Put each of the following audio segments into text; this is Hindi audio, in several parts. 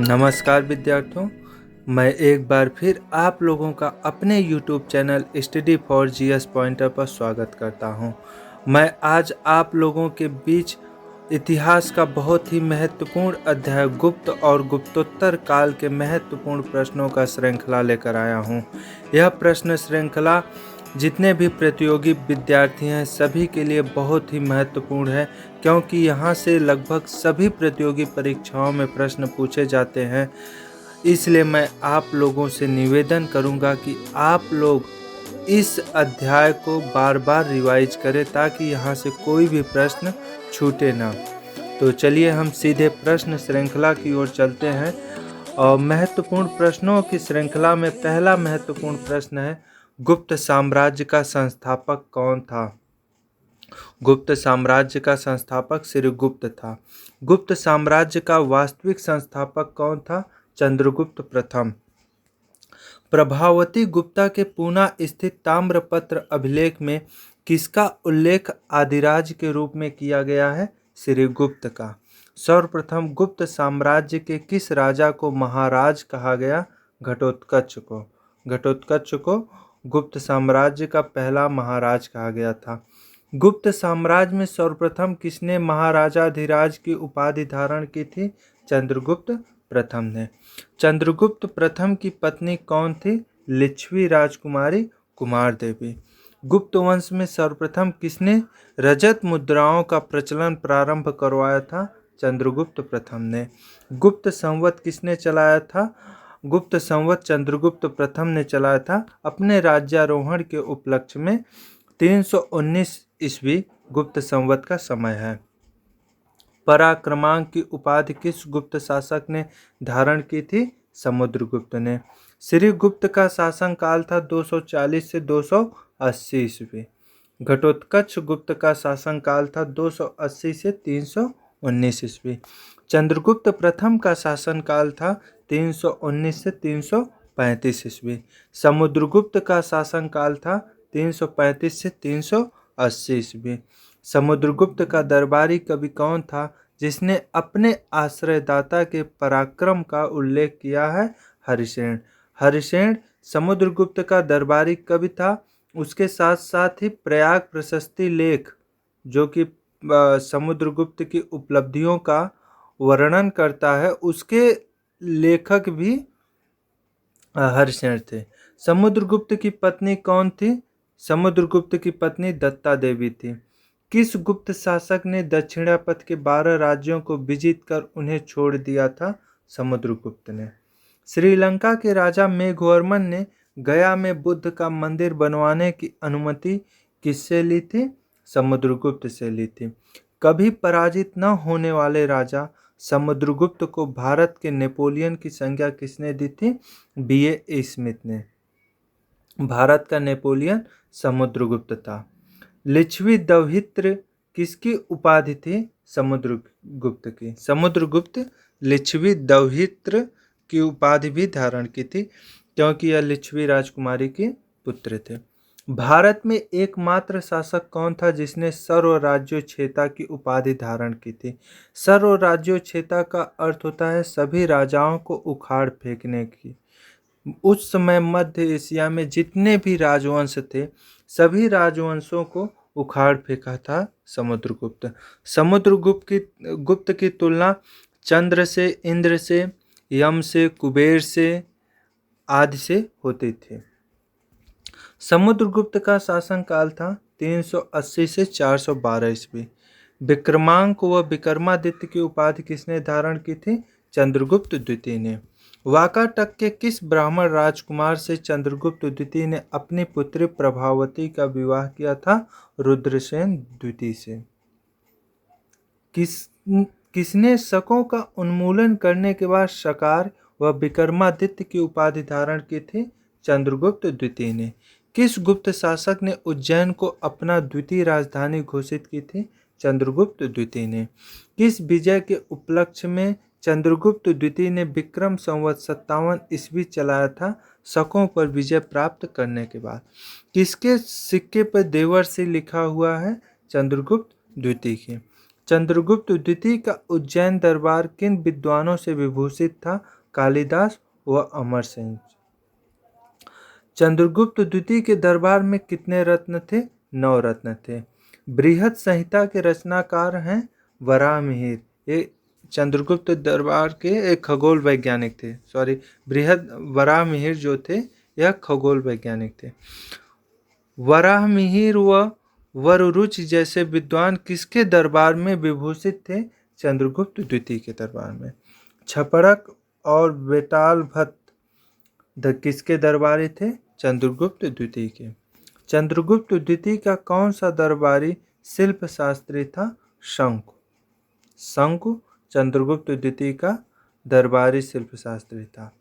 नमस्कार विद्यार्थियों, मैं एक बार फिर आप लोगों का अपने YouTube channel study for GS pointer पर स्वागत करता हूं। मैं आज आप लोगों के बीच इतिहास का बहुत ही महत्वपूर्ण अध्याय गुप्त और गुप्तोत्तर काल के महत्वपूर्ण प्रश्नों का श्रृंखला लेकर आया हूं। यह प्रश्न श्रृंखला जितने भी प्रतियोगी विद्यार्थी हैं सभी के लिए बहुत ही महत्वपूर्ण है, क्योंकि यहाँ से लगभग सभी प्रतियोगी परीक्षाओं में प्रश्न पूछे जाते हैं। इसलिए मैं आप लोगों से निवेदन करूँगा कि आप लोग इस अध्याय को बार बार रिवाइज करें ताकि यहाँ से कोई भी प्रश्न छूटे ना। तो चलिए हम सीधे प्रश्न श्रृंखला की ओर चलते हैं और महत्वपूर्ण प्रश्नों की श्रृंखला में पहला महत्वपूर्ण प्रश्न है, गुप्त साम्राज्य का संस्थापक कौन था? गुप्त साम्राज्य का संस्थापक श्रीगुप्त था। गुप्त साम्राज्य का वास्तविक संस्थापक कौन था? चंद्रगुप्त प्रथम। प्रभावती गुप्ता के पूना स्थित ताम्रपत्र अभिलेख में किसका उल्लेख आदिराज के रूप में किया गया है? श्रीगुप्त का। सर्वप्रथम गुप्त साम्राज्य के किस राजा को महाराज कहा गया? घटोत्कच को। घटोत्कच को गुप्त साम्राज्य का पहला महाराज कहा गया था। गुप्त साम्राज्य में सर्वप्रथम किसने महाराजाधिराज की उपाधि धारण की थी? चंद्रगुप्त प्रथम ने। चंद्रगुप्त प्रथम की पत्नी कौन थी? लिच्छवी राजकुमारी कुमार देवी। गुप्त वंश में सर्वप्रथम किसने रजत मुद्राओं का प्रचलन प्रारंभ करवाया था? चंद्रगुप्त प्रथम ने। गुप्त संवत किसने चलाया था? गुप्त संवत चंद्रगुप्त प्रथम ने चलाया था। अपने राज्यारोहण के उपलक्ष्य में 319 ईस्वी गुप्त संवत का समय है। पराक्रमांक की उपाधि किस गुप्त शासक ने धारण की थी? समुद्रगुप्त ने। श्रीगुप्त का शासन काल था 240 से 280 ईस्वी। घटोत्कच गुप्त का शासन काल था 280 से 319 ईस्वी। चंद्रगुप्त प्रथम का शासन काल था 319 से 335 ईस्वी। समुद्रगुप्त का शासन काल था 335 से 380 ईस्वी। समुद्रगुप्त का दरबारी कवि कौन था जिसने अपने आश्रयदाता के पराक्रम का उल्लेख किया है? हरिसेन। हरिसेन समुद्रगुप्त का दरबारी कवि था। उसके साथ साथ ही प्रयाग प्रशस्ति लेख जो कि समुद्रगुप्त की उपलब्धियों का वर्णन करता है, उसके लेखक भी हरिसेन थे। समुद्रगुप्त की पत्नी कौन थी? समुद्रगुप्त की पत्नी दत्ता देवी थी। किस गुप्त शासक ने दक्षिणापथ के 12 राज्यों को विजित कर उन्हें छोड़ दिया था? समुद्रगुप्त ने। श्रीलंका के राजा मेघवर्मन ने गया में बुद्ध का मंदिर बनवाने की अनुमति किससे ली थी? समुद्रगुप्त से ली थी। कभी पराजित न होने वाले राजा समुद्रगुप्त को भारत के नेपोलियन की संज्ञा किसने दी थी? B.A. स्मिथ ने। भारत का नेपोलियन समुद्रगुप्त था। लिच्छवी दौहित्र किसकी उपाधि थी? समुद्रगुप्त की। समुद्रगुप्त लिच्छवी दौहित्र की उपाधि भी धारण की थी क्योंकि यह लिच्छवी राजकुमारी के पुत्र थे। भारत में एकमात्र शासक कौन था जिसने सर्वराज्योच्छेता की उपाधि धारण की थी? सर्वराज्योच्छेता का अर्थ होता है सभी राजाओं को उखाड़ फेंकने की। उस समय मध्य एशिया में जितने भी राजवंश थे सभी राजवंशों को उखाड़ फेंका था समुद्रगुप्त। समुद्रगुप्त की तुलना चंद्र से, इंद्र से, यम से, कुबेर से आदि से होती थी। समुद्रगुप्त का शासन काल था 380 से 412 ईस्वी। विक्रमांक व विक्रमादित्य की उपाधि किसने धारण की थी? चंद्रगुप्त द्वितीय ने। वाकाटक के किस ब्राह्मण राजकुमार से चंद्रगुप्त द्वितीय ने अपनी पुत्री प्रभावती का विवाह किया था? रुद्रसेन द्वितीय से। किसने शकों का उन्मूलन करने के बाद शकार व विक्रमादित्य की उपाधि धारण की थी? चंद्रगुप्त द्वितीय ने। किस गुप्त शासक ने उज्जैन को अपना द्वितीय राजधानी घोषित की थी? चंद्रगुप्त द्वितीय ने। किस विजय के उपलक्ष्य में चंद्रगुप्त द्वितीय ने विक्रम संवत 57 ईस्वी चलाया था शकों पर विजय प्राप्त करने के बाद? किसके सिक्के पर देवर से लिखा हुआ है? चंद्रगुप्त द्वितीय के। चंद्रगुप्त द्वितीय का उज्जैन दरबार किन विद्वानों से विभूषित था? कालिदास व अमर सिंह। चंद्रगुप्त द्वितीय के दरबार में कितने रत्न थे? 9 रत्न थे। बृहद संहिता के रचनाकार हैं वराहमिहिर। ये चंद्रगुप्त दरबार के एक खगोल वैज्ञानिक थे। बृहद वराहमिहिर जो थे यह खगोल वैज्ञानिक थे। वराहमिहिर व वररुच जैसे विद्वान किसके दरबार में विभूषित थे? चंद्रगुप्त द्वितीय के दरबार में। छपड़क और बेताल भट्ट किसके दरबारी थे? चंद्रगुप्त द्वितीय के। चंद्रगुप्त द्वितीय का कौन सा दरबारी शिल्प शास्त्री था? शंकु। शंकु चंद्रगुप्त द्वितीय का दरबारी शिल्प शास्त्री था।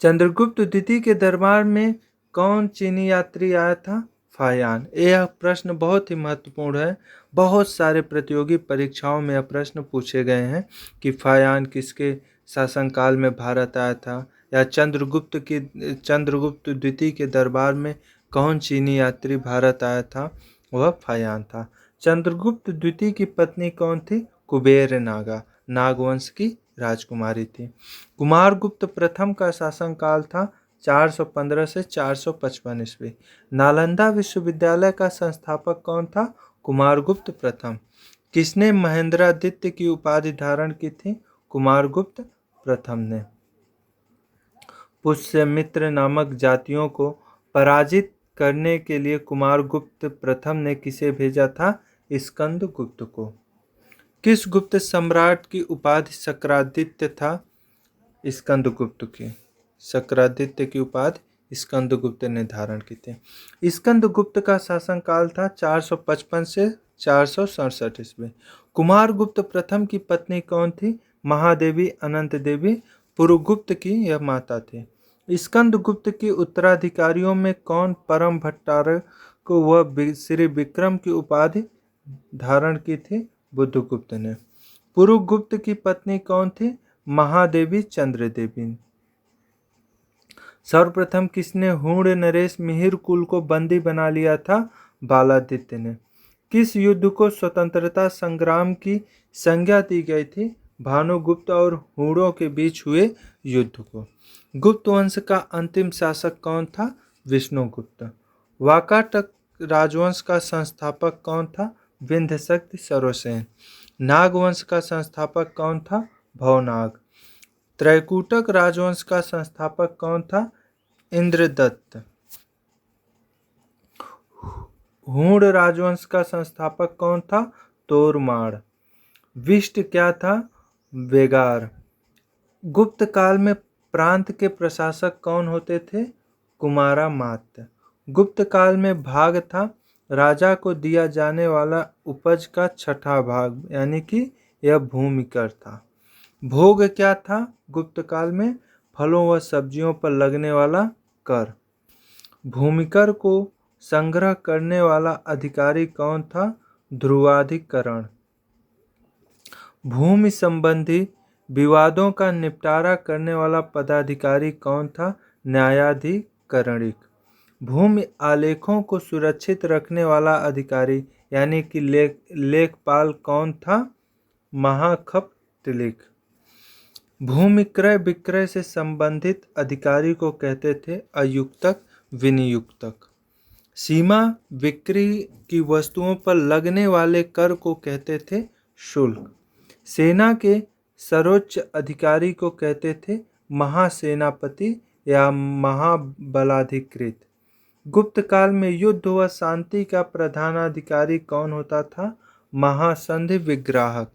चंद्रगुप्त द्वितीय के दरबार में कौन चीनी यात्री आया था? फायान। यह प्रश्न बहुत ही महत्वपूर्ण है। बहुत सारे प्रतियोगी परीक्षाओं में यह प्रश्न पूछे गए हैं कि फायान किसके शासनकाल में भारत आया था, या चंद्रगुप्त द्वितीय के दरबार में कौन चीनी यात्री भारत आया था? वह फायान था। चंद्रगुप्त द्वितीय की पत्नी कौन थी? कुबेर नागा, नागवंश की राजकुमारी थी। कुमारगुप्त प्रथम का शासनकाल था 415 से 455 ईस्वी। नालंदा विश्वविद्यालय का संस्थापक कौन था? कुमारगुप्त प्रथम। किसने महेंद्रादित्य की उपाधि धारण की थी? कुमारगुप्त प्रथम ने। पुष्यमित्र नामक जातियों को पराजित करने के लिए कुमारगुप्त प्रथम ने किसे भेजा था? स्कंदगुप्त को। किस गुप्त सम्राट की उपाधि शक्रादित्य था? स्कंदगुप्त की। शक्रादित्य की उपाधि स्कंदगुप्त ने धारण की थी। स्कंदगुप्त का शासनकाल था 455 से 467 ईस्वी। कुमारगुप्त प्रथम की पत्नी कौन थी? महादेवी अनंत देवी पुरुगुप्त की यह माता थी। स्कंदगुप्त की उत्तराधिकारियों में कौन परम भट्टारक को वह श्री विक्रम की उपाधि धारण की थी? बुद्धगुप्त ने। पुरुगुप्त की पत्नी कौन थी? महादेवी चंद्र देवी। सर्वप्रथम किसने हूण नरेश मिहिर कुल को बंदी बना लिया था? बालादित्य ने। किस युद्ध को स्वतंत्रता संग्राम की संज्ञा दी गई थी? भानुगुप्त और हूणों के बीच हुए युद्ध को। गुप्त वंश का अंतिम शासक कौन था? विष्णुगुप्त। वाकाटक राजवंश का संस्थापक कौन था? विंध्यशक्ति सर्वसेन। नागवंश का संस्थापक कौन था? भवनाग। त्रैकूटक राजवंश का संस्थापक कौन था? इंद्रदत्त। हूण राजवंश का संस्थापक कौन था? तोरमाड़। विष्ट क्या था? वेगार। गुप्त काल में प्रांत के प्रशासक कौन होते थे? कुमारा मात्य। गुप्त काल में भाग था राजा को दिया जाने वाला उपज का छठा भाग, यानी कि यह भूमिकर था। भोग क्या था? गुप्त काल में फलों व सब्जियों पर लगने वाला कर। भूमिकर को संग्रह करने वाला अधिकारी कौन था? ध्रुवाधिकरण। भूमि संबंधी विवादों का निपटारा करने वाला पदाधिकारी कौन था? न्यायाधिकरणिक। भूमि आलेखों को सुरक्षित रखने वाला अधिकारी यानी कि लेखपाल कौन था? महाखप तिलिक। भूमि क्रय विक्रय से संबंधित अधिकारी को कहते थे अयुक्तक विनियुक्तक। सीमा बिक्री की वस्तुओं पर लगने वाले कर को कहते थे शुल्क। सेना के सर्वोच्च अधिकारी को कहते थे महासेनापति या महाबलाधिकृत। गुप्त काल में युद्ध व शांति का प्रधानाधिकारी कौन होता था? महासंधि विग्राहक।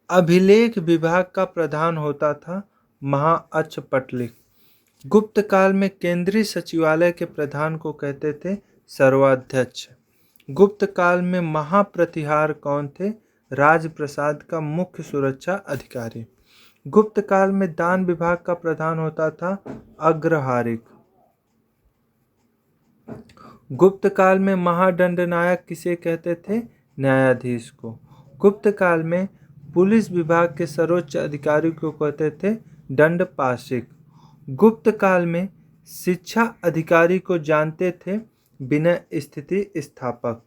अभिलेख विभाग का प्रधान होता था महाअक्षपटलिक। गुप्त काल में केंद्रीय सचिवालय के प्रधान को कहते थे सर्वाध्यक्ष। गुप्त काल में महाप्रतिहार कौन थे? राजप्रसाद का मुख्य सुरक्षा अधिकारी। गुप्त काल में दान विभाग का प्रधान होता था अग्रहारिक। गुप्त काल में महादंडनायक किसे कहते थे? न्यायाधीश को। गुप्त काल में पुलिस विभाग के सर्वोच्च अधिकारी को कहते थे दंडपाशिक। गुप्त काल में शिक्षा अधिकारी को जानते थे विनय स्थिति स्थापक।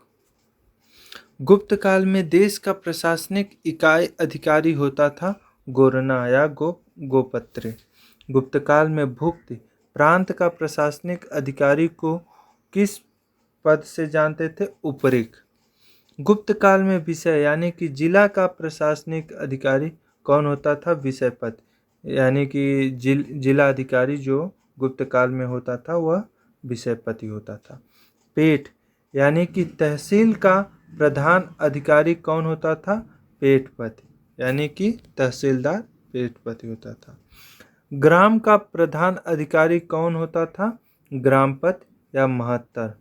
गुप्त काल में देश का प्रशासनिक इकाई अधिकारी होता था गोरना या गोपत्रे। गुप्त काल में भुक्त प्रांत का प्रशासनिक अधिकारी को किस पद से जानते थे? उपरिक। गुप्त काल में विषय यानी कि जिला का प्रशासनिक अधिकारी कौन होता था? विषय पद यानी कि जिला अधिकारी जो गुप्त काल में होता था वह विषयपति होता था। पेट यानी कि तहसील का प्रधान अधिकारी कौन होता था? पेटपति यानी कि तहसीलदार पेटपति होता था। ग्राम का प्रधान अधिकारी कौन होता था? ग्रामपति या महत्तर।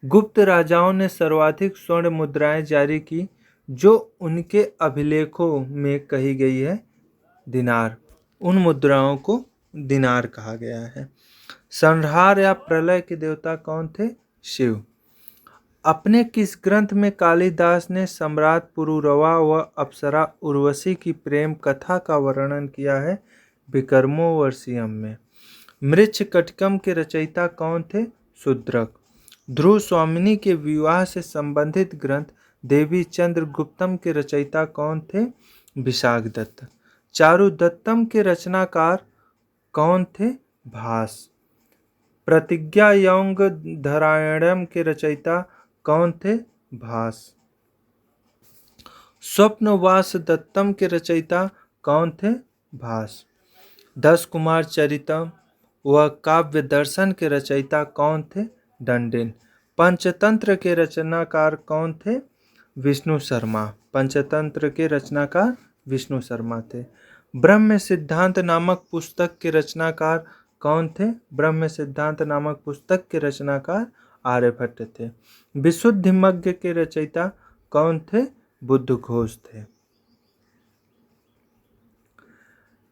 गुप्त राजाओं ने सर्वाधिक स्वर्ण मुद्राएं जारी की जो उनके अभिलेखों में कही गई है दिनार। उन मुद्राओं को दिनार कहा गया है। संहार या प्रलय के देवता कौन थे? शिव। अपने किस ग्रंथ में कालिदास ने सम्राट पुरुरवा व अप्सरा उर्वशी की प्रेम कथा का वर्णन किया है? विक्रमोर्वशीयम में। मृच्छकटिकम के रचयिता कौन थे? शूद्रक। ध्रुव स्वामिनी के विवाह से संबंधित ग्रंथ देवी चंद्रगुप्तम के रचयिता कौन थे? विशाखदत्त। चारुदत्तम के रचनाकार कौन थे? भास। प्रतिज्ञा यौंग धरायणम के रचयिता कौन थे? भास। स्वप्नवास दत्तम के रचयिता कौन थे? भास। 10 कुमार चरितम व काव्य दर्शन के रचयिता कौन थे? दंडिन। पंचतंत्र के रचनाकार कौन थे? विष्णु शर्मा। पंचतंत्र के रचनाकार विष्णु शर्मा थे। ब्रह्म सिद्धांत नामक पुस्तक के रचनाकार कौन थे? ब्रह्म सिद्धांत नामक पुस्तक के रचनाकार आर्यभट्ट थे। विशुद्धिमग्ग के रचयिता कौन थे? बुद्धघोष थे।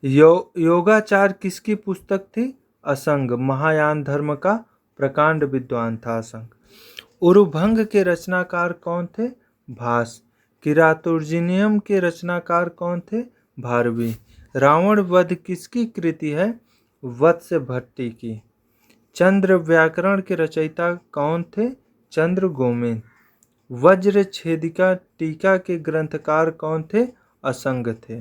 योगाचार किसकी पुस्तक थी? असंग। महायान धर्म का प्रकांड विद्वान था असंग। उरुभंग के रचनाकार कौन थे? भास। किरातोर्जिनियम के रचनाकार कौन थे? भारवी। रावण वध किसकी कृति है? वत्स भट्टी की। चंद्र व्याकरण के रचयिता कौन थे? चंद्र गोमेन। वज्र छेदिका टीका के ग्रंथकार कौन थे? असंग थे।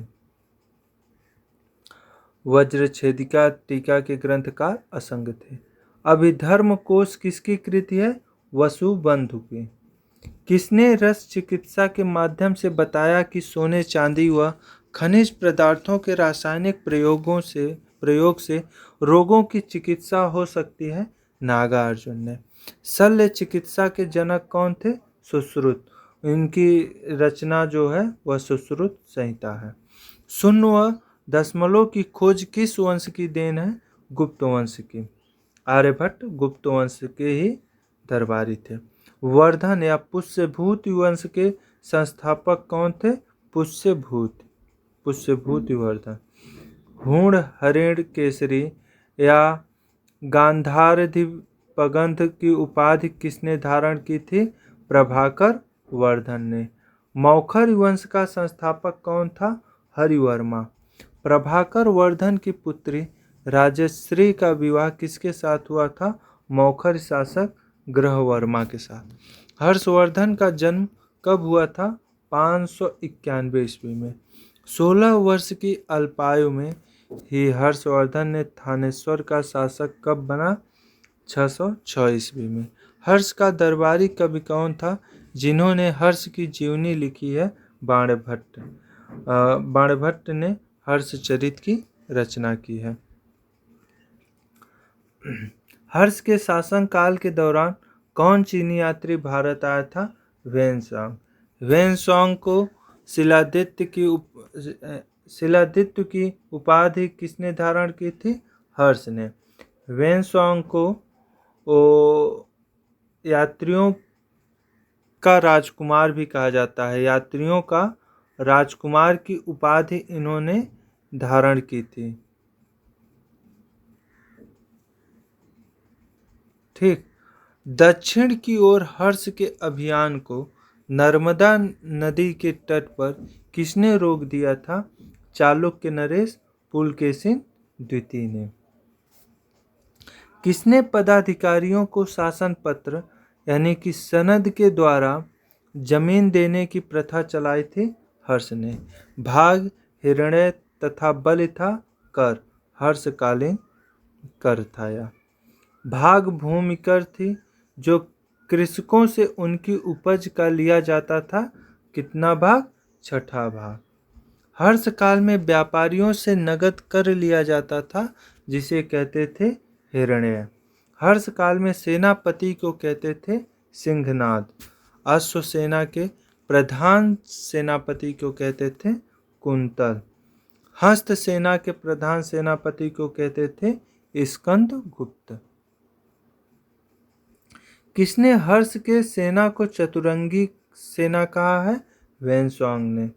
वज्र छेदिका टीका के ग्रंथकार असंग थे। अभिधर्म कोश किसकी कृति है? वसुबंधु की। किसने रस चिकित्सा के माध्यम से बताया कि सोने चांदी व खनिज पदार्थों के रासायनिक प्रयोग से रोगों की चिकित्सा हो सकती है? नागार्जुन ने। शल्य चिकित्सा के जनक कौन थे? सुश्रुत। इनकी रचना जो है वह सुश्रुत संहिता है। शून्य व दशमलव की खोज किस वंश की देन है? गुप्त वंश की। आर्यभट्ट गुप्त वंश के ही दरबारी थे। वर्धन या पुष्यभूत वंश के संस्थापक कौन थे? पुष्यभूत वर्धन। हूण हरिण केसरी या गांधारधिपगंध की उपाधि किसने धारण की थी? प्रभाकर वर्धन ने। मौखर वंश का संस्थापक कौन था? हरिवर्मा। प्रभाकर वर्धन की पुत्री राजश्री का विवाह किसके साथ हुआ था? मौखर शासक ग्रहवर्मा के साथ। हर्षवर्धन का जन्म कब हुआ था? 591 ईस्वी में। 16 वर्ष की अल्पायु में ही हर्षवर्धन ने थानेश्वर का शासक कब बना? 606 ईस्वी में। हर्ष का दरबारी कवि कौन था जिन्होंने हर्ष की जीवनी लिखी है? बाणभट्ट। बाणभट्ट ने हर्षचरित की रचना की है। हर्ष के शासन काल के दौरान कौन चीनी यात्री भारत आया था? वेनसांग। वेनसांग को शिलादित्य की उपाधि किसने धारण की थी? हर्ष ने। वेनसांग को यात्रियों का राजकुमार भी कहा जाता है। यात्रियों का राजकुमार की उपाधि इन्होंने धारण की थी। ठीक। दक्षिण की ओर हर्ष के अभियान को नर्मदा नदी के तट पर किसने रोक दिया था? चालुक्य नरेश पुलकेशिन द्वितीय ने। किसने पदाधिकारियों को शासन पत्र यानी कि सनद के द्वारा जमीन देने की प्रथा चलाई थी हर्ष ने। भाग, हिरण्य तथा बलि था कर, हर्षकालीन कर था यह। भाग भूमि कर थी जो कृषकों से उनकी उपज का लिया जाता था। कितना भाग? छठा भाग। हर्ष काल में व्यापारियों से नगद कर लिया जाता था जिसे कहते थे हिरण्य। हर्ष काल में सेनापति को कहते थे सिंहनाद। अश्व सेना के प्रधान सेनापति को कहते थे कुंतल। हस्त सेना के प्रधान सेनापति को कहते थे स्कंदगुप्त। किसने हर्ष के सेना को चतुरंगी सेना कहा है? वेनसोंग ने।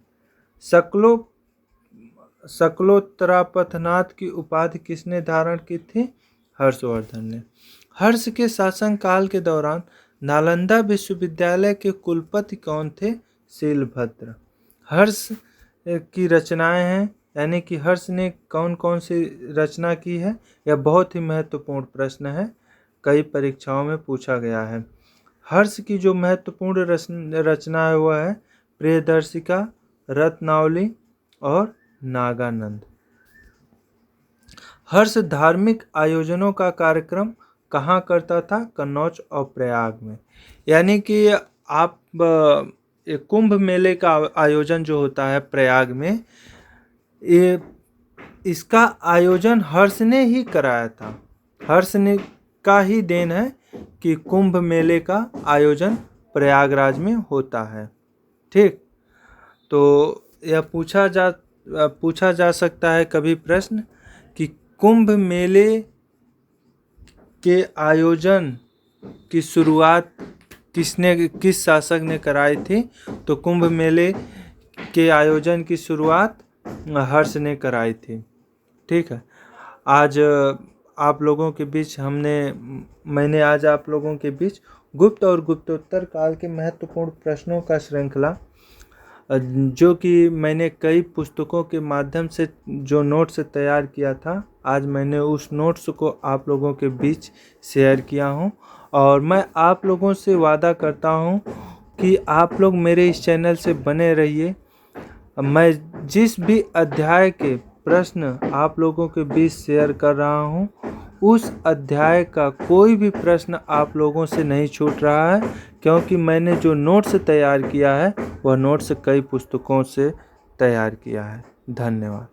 सकलोत्तरापथनाथ की उपाधि किसने धारण की थी? हर्षवर्धन ने। हर्ष के शासनकाल के दौरान नालंदा विश्वविद्यालय के कुलपति कौन थे? शीलभद्र। हर्ष की रचनाएं हैं, यानी कि हर्ष ने कौन कौन सी रचना की है? यह बहुत ही महत्वपूर्ण प्रश्न है, कई परीक्षाओं में पूछा गया है। हर्ष की जो महत्वपूर्ण रचना है वह है प्रियदर्शिका, रत्नावली और नागानंद। हर्ष धार्मिक आयोजनों का कार्यक्रम कहाँ करता था? कन्नौज और प्रयाग में। यानी कि आप कुंभ मेले का आयोजन जो होता है प्रयाग में, इसका आयोजन हर्ष ने ही कराया था। हर्ष ने का ही देन है कि कुंभ मेले का आयोजन प्रयागराज में होता है। ठीक, तो यह पूछा जा सकता है कभी प्रश्न कि कुंभ मेले के आयोजन की शुरुआत किस शासक ने कराई थी? तो कुंभ मेले के आयोजन की शुरुआत हर्ष ने कराई थी। ठीक है, आज आप लोगों के बीच मैंने आज आप लोगों के बीच गुप्त और गुप्तोत्तर काल के महत्वपूर्ण प्रश्नों का श्रृंखला, जो कि मैंने कई पुस्तकों के माध्यम से जो नोट्स तैयार किया था, आज मैंने उस नोट्स को आप लोगों के बीच शेयर किया हूं। और मैं आप लोगों से वादा करता हूं कि आप लोग मेरे इस चैनल से बने रहिए। मैं जिस भी अध्याय के प्रश्न आप लोगों के बीच शेयर कर रहा हूं, उस अध्याय का कोई भी प्रश्न आप लोगों से नहीं छूट रहा है, क्योंकि मैंने जो नोट्स तैयार किया है वह नोट्स कई पुस्तकों से तैयार किया है। धन्यवाद।